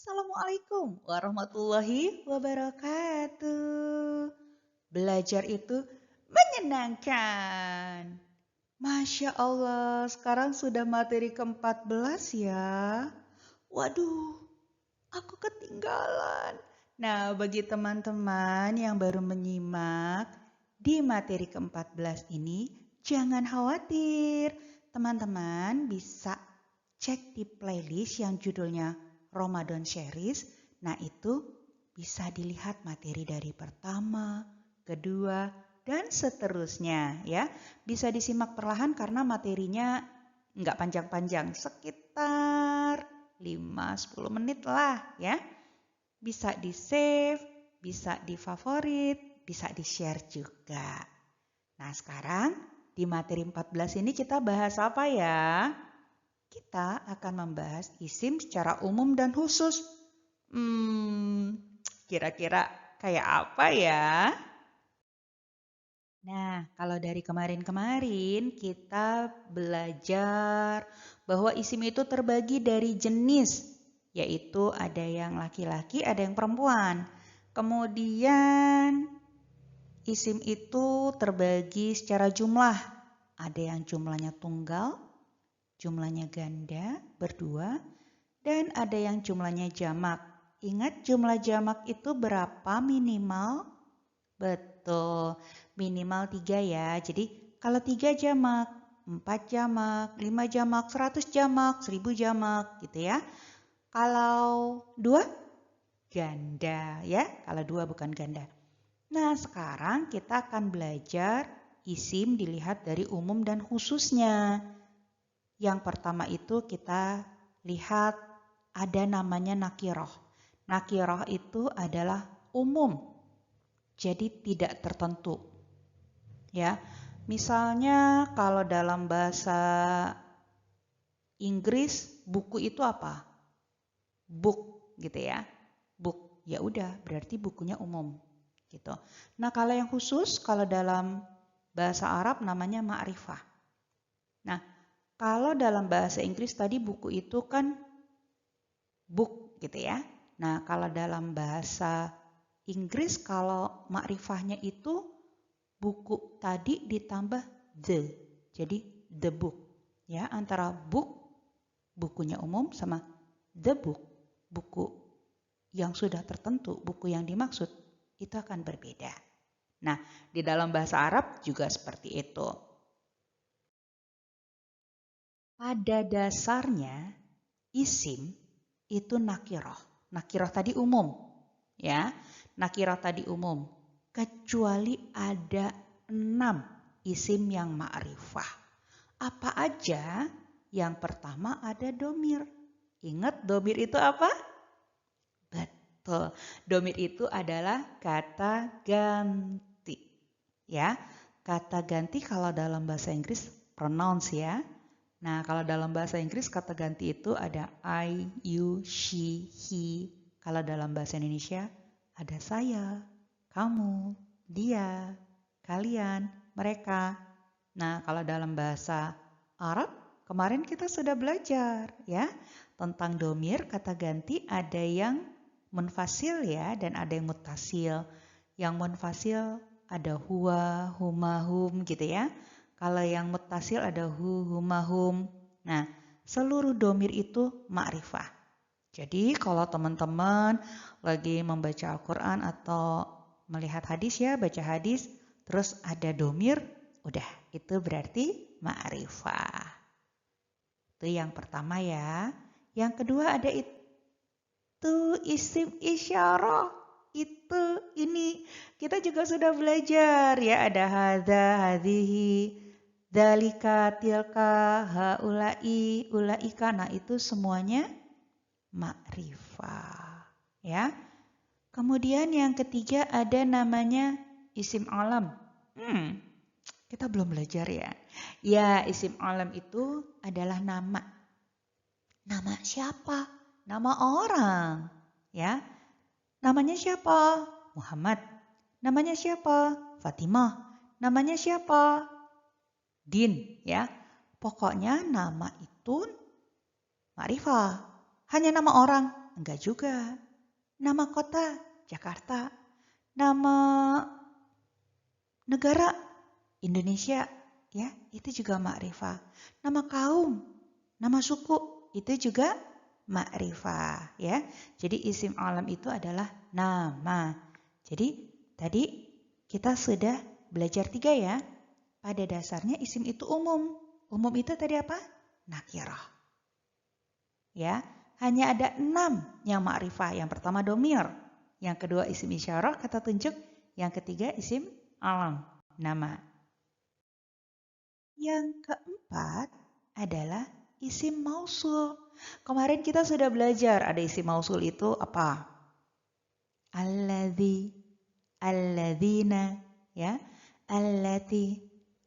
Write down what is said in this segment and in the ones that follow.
Assalamualaikum warahmatullahi wabarakatuh. Belajar itu menyenangkan. Masya Allah, sekarang sudah materi ke-14 ya. Waduh, aku ketinggalan. Nah, bagi teman-teman yang baru menyimak di materi ke-14 ini, jangan khawatir. Teman-teman bisa cek di playlist yang judulnya Ramadan Series. Nah, itu bisa dilihat materi dari pertama, kedua, dan seterusnya ya. Bisa disimak perlahan karena materinya nggak panjang-panjang, sekitar 5-10 menit lah ya. Bisa di-save, bisa di-favorit, bisa di-share juga. Nah, sekarang di materi 14 ini kita bahas apa ya? Kita akan membahas isim secara umum dan khusus. Kira-kira kayak apa ya? Nah, kalau dari kemarin-kemarin kita belajar bahwa isim itu terbagi dari jenis, yaitu ada yang laki-laki, ada yang perempuan. Kemudian isim itu terbagi secara jumlah, ada yang jumlahnya tunggal, jumlahnya ganda, berdua, dan ada yang jumlahnya jamak. Ingat jumlah jamak itu berapa minimal? Betul, minimal 3 ya. Jadi kalau 3 jamak, 4 jamak, 5 jamak, 100 jamak, 1000 jamak gitu ya. Kalau 2 ganda ya, kalau 2 bukan ganda. Nah, sekarang kita akan belajar isim dilihat dari umum dan khususnya. Yang pertama itu kita lihat ada namanya nakiroh. Nakiroh itu adalah umum, jadi tidak tertentu. Ya, misalnya kalau dalam bahasa Inggris buku itu apa? Book gitu ya. Book. Ya udah, berarti bukunya umum gitu. Nah, kalau yang khusus kalau dalam bahasa Arab namanya ma'rifah. Nah, kalau dalam bahasa Inggris tadi buku itu kan book gitu ya. Nah, kalau dalam bahasa Inggris kalau makrifahnya itu buku tadi ditambah the. Jadi the book. Ya, antara book bukunya umum sama the book buku yang sudah tertentu, buku yang dimaksud itu akan berbeda. Nah, di dalam bahasa Arab juga seperti itu. Pada dasarnya isim itu nakiroh. Nakiroh tadi umum, ya. Nakiroh tadi umum. Kecuali ada 6 isim yang ma'rifah. Apa aja? Yang pertama ada domir. Ingat domir itu apa? Betul. Domir itu adalah kata ganti. Ya, kata ganti kalau dalam bahasa Inggris pronouns ya. Nah, kalau dalam bahasa Inggris kata ganti itu ada I, you, she, he. Kalau dalam bahasa Indonesia ada saya, kamu, dia, kalian, mereka. Nah, kalau dalam bahasa Arab kemarin kita sudah belajar ya tentang domir kata ganti ada yang munfasil ya dan ada yang mutasil. Yang munfasil ada huwa, huma, hum gitu ya. Kalau yang mutasil ada hu, huma, hum. Nah, seluruh domir itu ma'rifah. Jadi kalau teman-teman lagi membaca Al-Quran atau melihat hadis ya, baca hadis, terus ada domir, udah itu berarti ma'rifah. Itu yang pertama ya. Yang kedua ada itu isim isyarah. Itu ini kita juga sudah belajar ya ada hadza, hadhihi, dzalika, tilka, haula'i, ulaika. Nah, itu semuanya makrifah ya. Kemudian yang ketiga ada namanya isim alam. Kita belum belajar ya. Ya, isim alam itu adalah nama. Nama siapa? Nama orang, ya. Namanya siapa? Muhammad. Namanya siapa? Fatimah. Namanya siapa? Din, ya. Pokoknya nama itu ma'rifah. Hanya nama orang? Enggak juga. Nama kota, Jakarta. Nama negara, Indonesia. Ya, itu juga ma'rifah. Nama kaum, nama suku, itu juga ma'rifah. Ya, jadi isim alam itu adalah nama. Jadi tadi kita sudah belajar 3 ya. Pada dasarnya isim itu umum. Umum itu tadi apa? Nakirah. Ya, hanya ada 6 yang ma'rifah. Yang pertama domir, yang kedua isim isyarah kata tunjuk, yang ketiga isim alam, nama. Yang keempat adalah isim mausul. Kemarin kita sudah belajar ada isim mausul itu apa? Alladzi, alladzina, ya. Allati,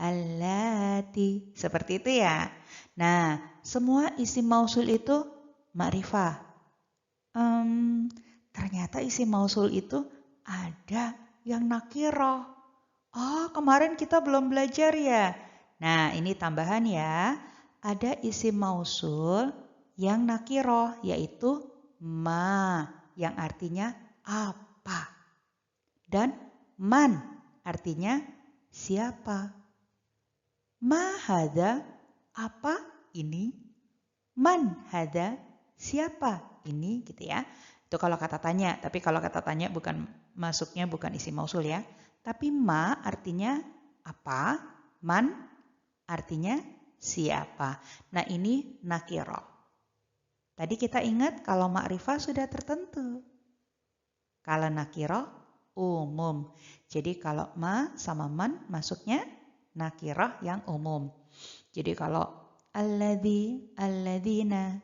allati. Seperti itu ya. Nah, semua isim mausul itu ma'rifah. Ternyata isim mausul itu ada yang nakirah. Oh, kemarin kita belum belajar ya. Nah, ini tambahan ya. Ada isim mausul yang nakirah, yaitu ma, yang artinya apa. Dan man, artinya siapa. Ma hadza, apa ini. Man hadza, siapa ini, gitu ya. Itu kalau kata tanya, tapi kalau kata tanya masuknya bukan isim mausul ya. Tapi ma artinya apa, man artinya siapa. Nah, ini nakirah. Tadi kita ingat kalau ma'rifah sudah tertentu. Kalau nakirah umum. Jadi kalau ma sama man masuknya nakirah yang umum. Jadi kalau alladzi, alladzina,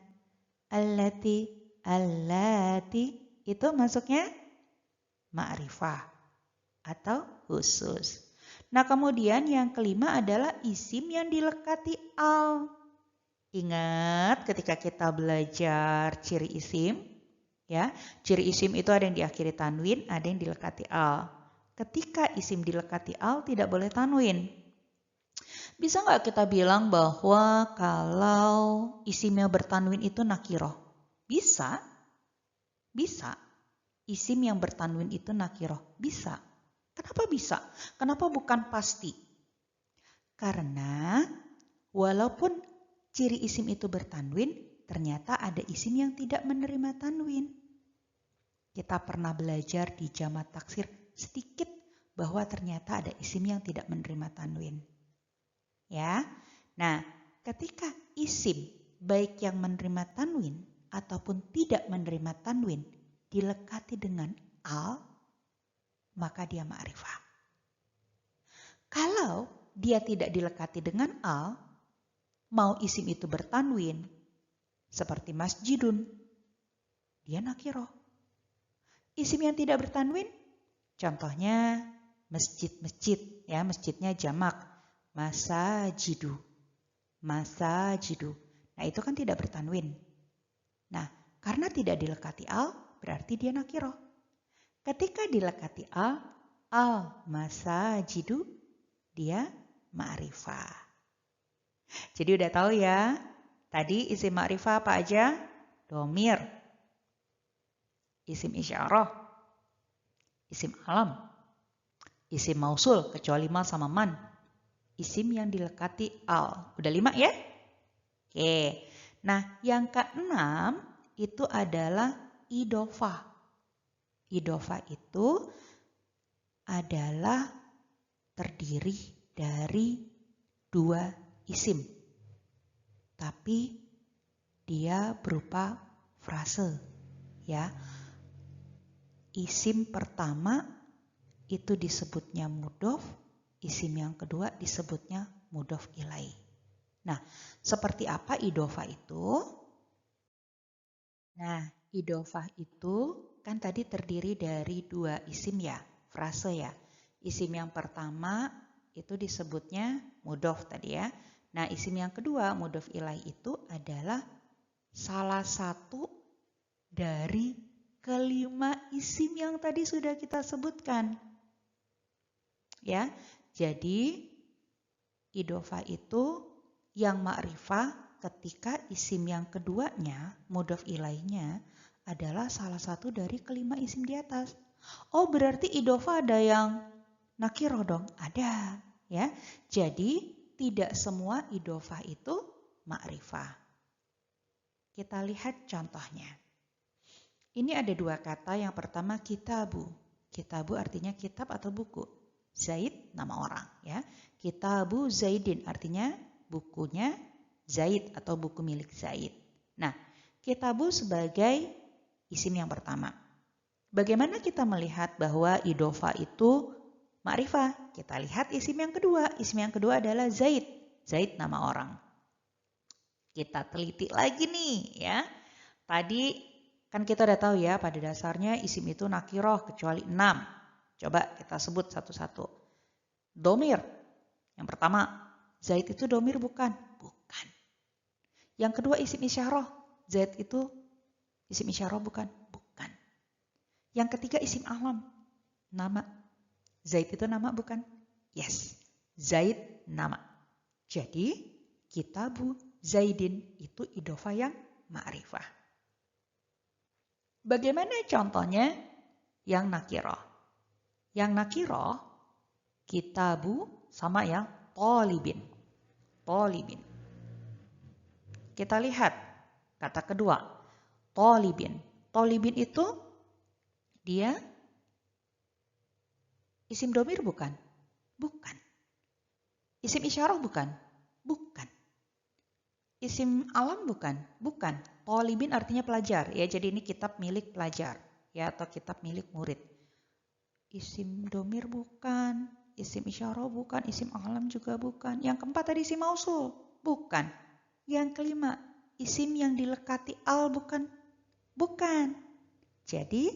allati, allati itu masuknya ma'rifah atau khusus. Nah, kemudian yang kelima adalah isim yang dilekati al. Ingat ketika kita belajar ciri isim, ya, ciri isim itu ada yang diakhiri tanwin, ada yang dilekati al. Ketika isim dilekati al tidak boleh tanwin. Bisa nggak kita bilang bahwa kalau isimnya bertanwin itu nakirah? Bisa. Bisa. Isim yang bertanwin itu nakirah. Bisa. Kenapa bisa? Kenapa bukan pasti? Karena walaupun ciri isim itu bertanwin, ternyata ada isim yang tidak menerima tanwin. Kita pernah belajar di jamak taksir sedikit bahwa ternyata ada isim yang tidak menerima tanwin. Ya. Nah, ketika isim baik yang menerima tanwin ataupun tidak menerima tanwin dilekati dengan al, maka dia ma'rifah. Kalau dia tidak dilekati dengan al, mau isim itu bertanwin, seperti masjidun, dia nakirah. Isim yang tidak bertanwin, contohnya masjid-masjid, ya, masjidnya jamak, masajidu, masajidu. Nah, itu kan tidak bertanwin. Nah, karena tidak dilekati al, berarti dia nakirah. Ketika dilekati al masajidu, dia ma'rifah. Jadi udah tahu ya, tadi isim ma'rifah apa aja? Domir, isim isyarah, isim alam, isim mausul kecuali ma sama man, isim yang dilekati al. Udah 5 ya? Oke. Nah, yang keenam itu adalah idhofah. Idhofah itu adalah terdiri dari 2 isim. Tapi dia berupa frase, ya. Isim pertama itu disebutnya mudhof, isim yang kedua disebutnya mudhof ilaih. Nah, seperti apa idhofah itu? Nah, idhofah itu kan tadi terdiri dari 2 isim ya, frase ya. Isim yang pertama itu disebutnya mudhof tadi ya. Nah, isim yang kedua mudhof ilaih itu adalah salah satu dari kelima isim yang tadi sudah kita sebutkan. Ya, jadi idhofah itu yang ma'rifah ketika isim yang keduanya, mudhof ilaihnya adalah salah satu dari kelima isim di atas. Oh, berarti idhofah ada yang nakiroh dong? Ada, ya. Jadi tidak semua idhofah itu ma'rifah. Kita lihat contohnya. Ini ada dua kata. Yang pertama kitabu. Kitabu artinya kitab atau buku. Zaid nama orang, ya. Kitabu Zaidin artinya bukunya Zaid atau buku milik Zaid. Nah, kitabu sebagai isim yang pertama. Bagaimana kita melihat bahwa idhofah itu ma'rifah? Kita lihat isim yang kedua. Isim yang kedua adalah Zaid. Zaid nama orang. Kita teliti lagi nih, ya. Tadi kan kita udah tahu ya, pada dasarnya isim itu nakiroh kecuali 6. Coba kita sebut satu-satu. Domir. Yang pertama, Zaid itu domir bukan? Bukan. Yang kedua isim isyarah. Zaid itu isim isyarah bukan? Bukan. Yang ketiga isim alam. Nama. Zaid itu nama bukan? Yes. Zaid nama. Jadi kitabu Zaidin itu idhofah yang ma'rifah. Bagaimana contohnya yang nakiroh? Yang nakiroh, kitabu sama yang tolibin. Tolibin. Kita lihat kata kedua, tolibin. Tolibin itu dia isim domir bukan? Bukan. Isim isyarah bukan? Bukan. Isim alam bukan? Bukan. Tolibin artinya pelajar, ya. Jadi ini kitab milik pelajar, ya, atau kitab milik murid. Isim domir bukan, isim isyarah bukan, isim alam juga bukan. Yang keempat tadi isim mausul, bukan. Yang kelima, isim yang dilekati al bukan? Bukan. Jadi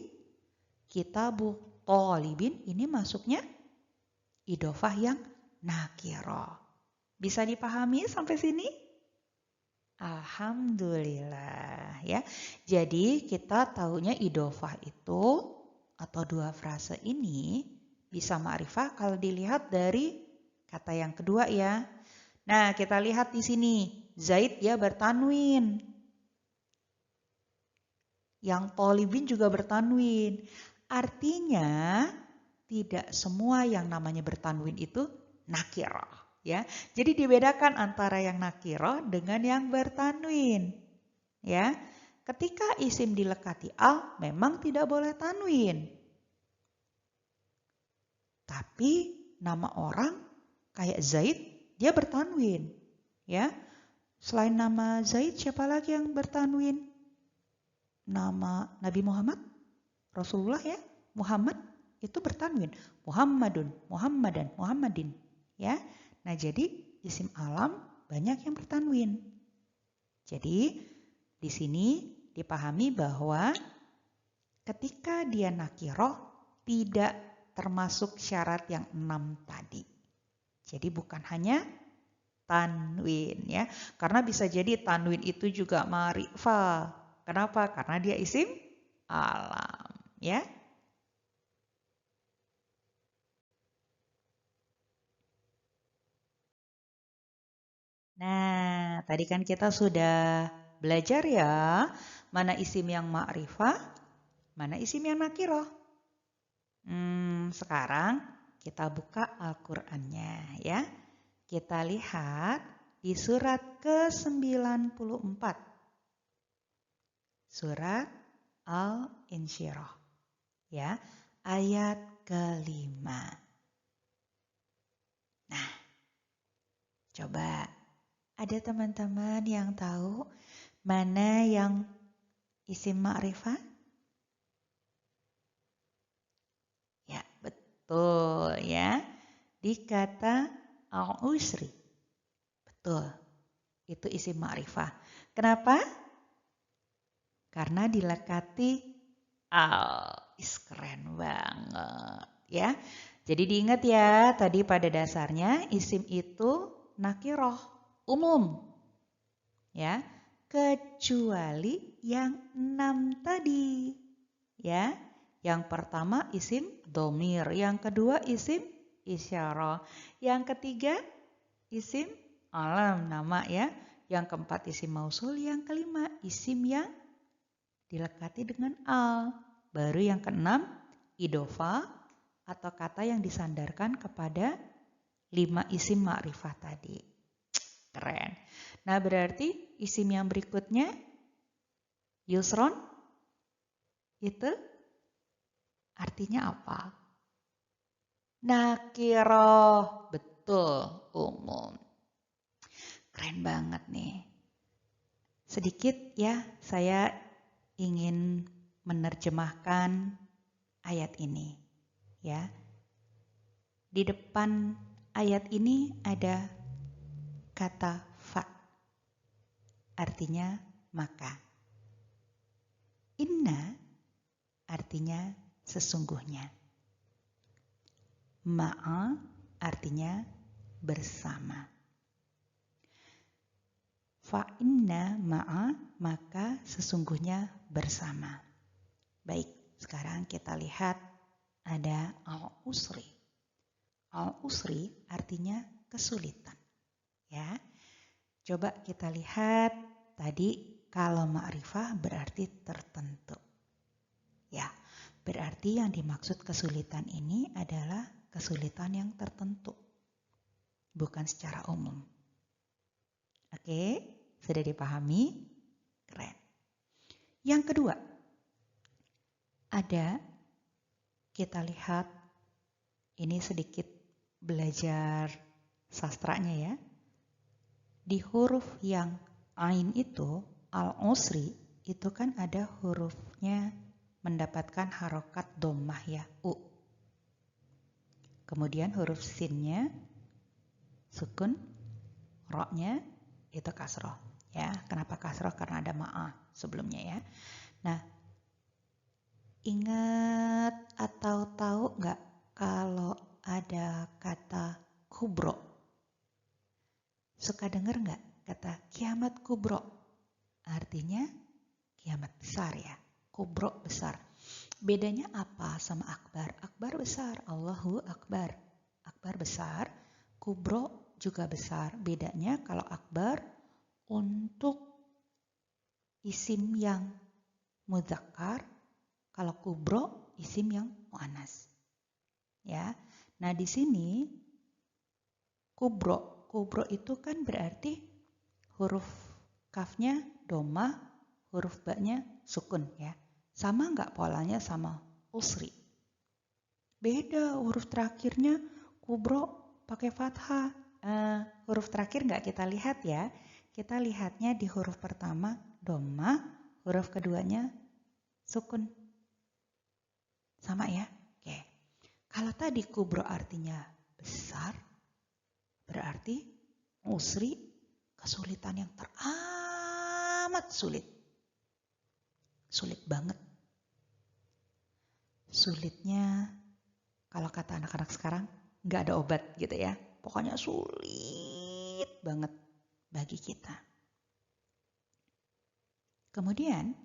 kitabu tolibin ini masuknya idhofah yang nakiroh. Bisa dipahami sampai sini? Alhamdulillah, ya. Jadi kita tahunya idhofah itu atau dua frase ini bisa ma'rifah kalau dilihat dari kata yang kedua, ya. Nah, kita lihat di sini. Zaid dia bertanwin. Yang tolibin juga bertanwin. Artinya tidak semua yang namanya bertanwin itu nakiroh, ya. Jadi dibedakan antara yang nakiroh dengan yang bertanwin, ya. Ketika isim dilekati al memang tidak boleh tanwin. Tapi nama orang kayak Zaid dia bertanwin, ya. Selain nama Zaid siapa lagi yang bertanwin? Nama Nabi Muhammad, Rasulullah, ya. Muhammad itu bertanwin. Muhammadun, Muhammadan, Muhammadin, ya. Nah, jadi isim alam banyak yang bertanwin. Jadi di sini dipahami bahwa ketika dia nakiroh tidak termasuk syarat yang 6 tadi. Jadi bukan hanya tanwin, ya. Karena bisa jadi tanwin itu juga ma'rifah. Kenapa? Karena dia isim alam, ya. Nah, tadi kan kita sudah belajar ya, mana isim yang ma'rifah, mana isim yang nakiroh. Sekarang kita buka Al-Qur'annya, ya. Kita lihat di surat ke-94. Surat Al-Insyirah, ya, ayat ke-5. Nah, coba ada teman-teman yang tahu mana yang isim ma'rifah? Ya, betul, ya. Di kata al-usri. Betul. Itu isim ma'rifah. Kenapa? Karena dilekati al. Keren banget, ya. Jadi diingat ya, tadi pada dasarnya isim itu nakiroh, umum, ya, kecuali yang 6 tadi, ya. Yang pertama isim domir, yang kedua isim isyarah, yang ketiga isim alam nama, ya, yang keempat isim mausul, yang kelima isim yang dilekati dengan al. Baru yang keenam, idhofa atau kata yang disandarkan kepada 5 isim ma'rifah tadi. Keren. Nah, berarti isim yang berikutnya, yusron, itu artinya apa? Nakiroh, betul, umum. Keren banget nih. Sedikit ya, saya ingin menerjemahkan ayat ini. Ya, di depan ayat ini ada kata fa, artinya maka. Inna artinya sesungguhnya. Ma'a artinya bersama. Fa inna ma'a, maka sesungguhnya bersama. Baik, sekarang kita lihat ada al-usri. Al-usri artinya kesulitan. Ya, coba kita lihat tadi kalau ma'rifah berarti tertentu. Ya, berarti yang dimaksud kesulitan ini adalah kesulitan yang tertentu, bukan secara umum. Oke, sudah dipahami? Keren. Yang kedua, ada kita lihat ini sedikit belajar sastranya ya. Di huruf yang ain itu, al-usri, itu kan ada hurufnya mendapatkan harokat dhammah ya, u. Kemudian huruf sinnya sukun, ro-nya itu kasroh. Ya, kenapa kasroh? Karena ada ma'a sebelumnya ya. Nah, ingat atau tahu nggak kalau ada kata kubro? Suka dengar nggak kata kiamat kubro? Artinya kiamat besar ya, kubro besar. Bedanya apa sama akbar? Akbar besar, Allahu akbar. Akbar besar, kubro juga besar. Bedanya kalau akbar untuk isim yang mudzakkar, kalau kubro isim yang muannas. Ya. Nah, di sini kubro itu kan berarti huruf kafnya dhammah, huruf ba-nya sukun ya. Sama nggak polanya sama usri? Beda, huruf terakhirnya kubro pakai fathah. Huruf terakhir nggak kita lihat ya. Kita lihatnya di huruf pertama dhammah, huruf keduanya sukun. Sama ya? Oke. Kalau tadi kubro artinya besar, berarti usri kesulitan yang teramat sulit. Sulit banget. Sulitnya, kalau kata anak-anak sekarang, nggak ada obat gitu ya. Pokoknya sulit banget bagi kita. Kemudian,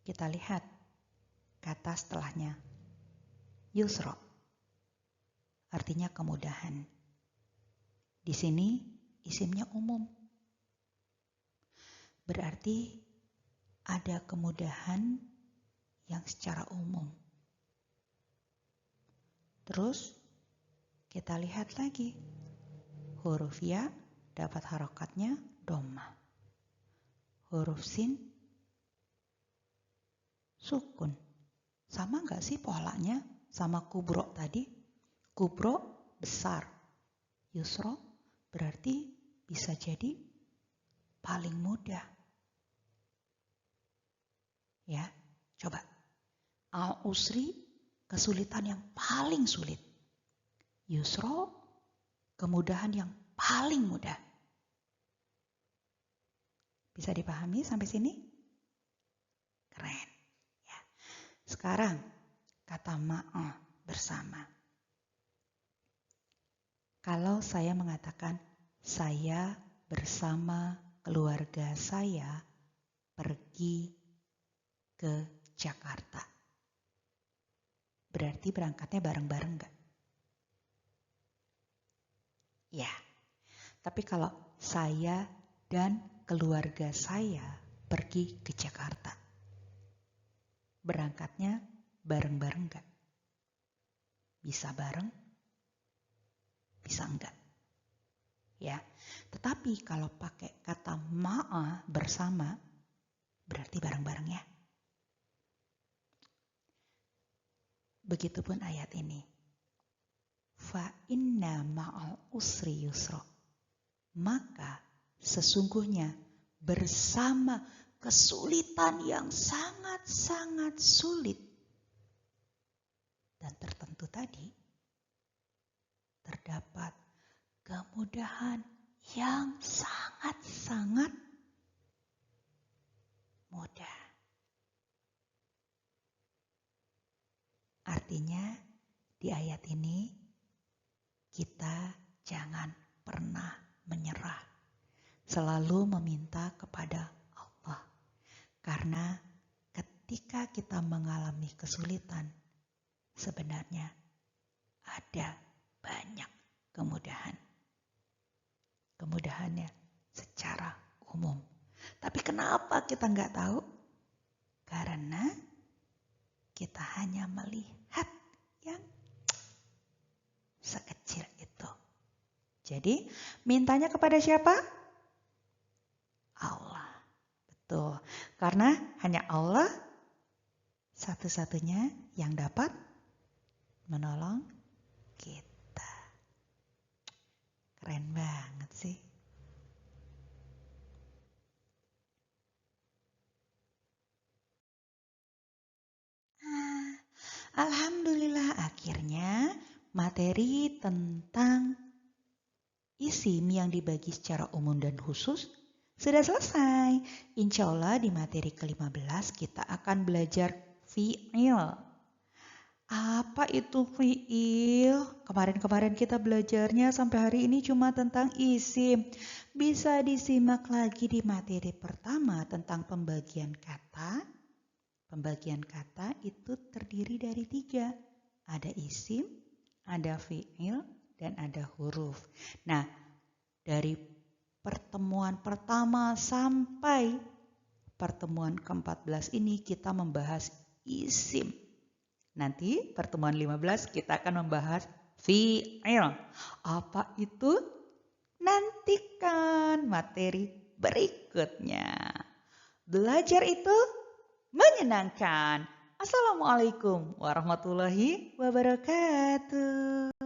kita lihat kata setelahnya. Yusra, artinya kemudahan. Di sini isimnya umum. Berarti ada kemudahan yang secara umum. Terus kita lihat lagi. Huruf ya dapat harokatnya dhammah. Huruf sin sukun. Sama nggak sih polanya sama kubro tadi? Kubro besar. Yusro berarti bisa jadi paling mudah. Ya, coba. Al-usri kesulitan yang paling sulit. Yusro kemudahan yang paling mudah. Bisa dipahami sampai sini? Keren. Ya. Sekarang kata ma'a bersama. Kalau saya mengatakan saya bersama keluarga saya pergi ke Jakarta. Berarti berangkatnya bareng-bareng nggak? Ya, tapi kalau saya dan keluarga saya pergi ke Jakarta. berangkatnya bareng-bareng nggak? Bisa bareng, bisa enggak. Ya, tetapi kalau pakai kata ma'a bersama, berarti bareng-bareng ya. Begitupun ayat ini. Fa inna ma'al usri yusra. Maka sesungguhnya bersama kesulitan yang sangat-sangat sulit dan tertentu tadi, terdapat kemudahan yang sangat-sangat mudah. Artinya di ayat ini kita jangan pernah menyerah. Selalu meminta kepada Allah. Karena ketika kita mengalami kesulitan, sebenarnya ada banyak kemudahan. Kemudahannya secara umum. Tapi kenapa kita nggak tahu? Karena kita hanya melihat yang sekecil itu. Jadi mintanya kepada siapa? Allah. Betul. Karena hanya Allah satu-satunya yang dapat menolong kita. Keren banget sih. Alhamdulillah akhirnya materi tentang isim yang dibagi secara umum dan khusus sudah selesai. Insya Allah di materi ke-15 kita akan belajar fi'il. Apa itu fi'il? Kemarin-kemarin kita belajarnya sampai hari ini cuma tentang isim. Bisa disimak lagi di materi pertama tentang pembagian kata. Pembagian kata itu terdiri dari 3. Ada isim, ada fi'il, dan ada huruf. Nah, dari pertemuan pertama sampai pertemuan ke-14 ini kita membahas isim. Nanti pertemuan 15 kita akan membahas fi'il. Apa itu? Nantikan materi berikutnya. Belajar itu menyenangkan. Assalamualaikum warahmatullahi wabarakatuh.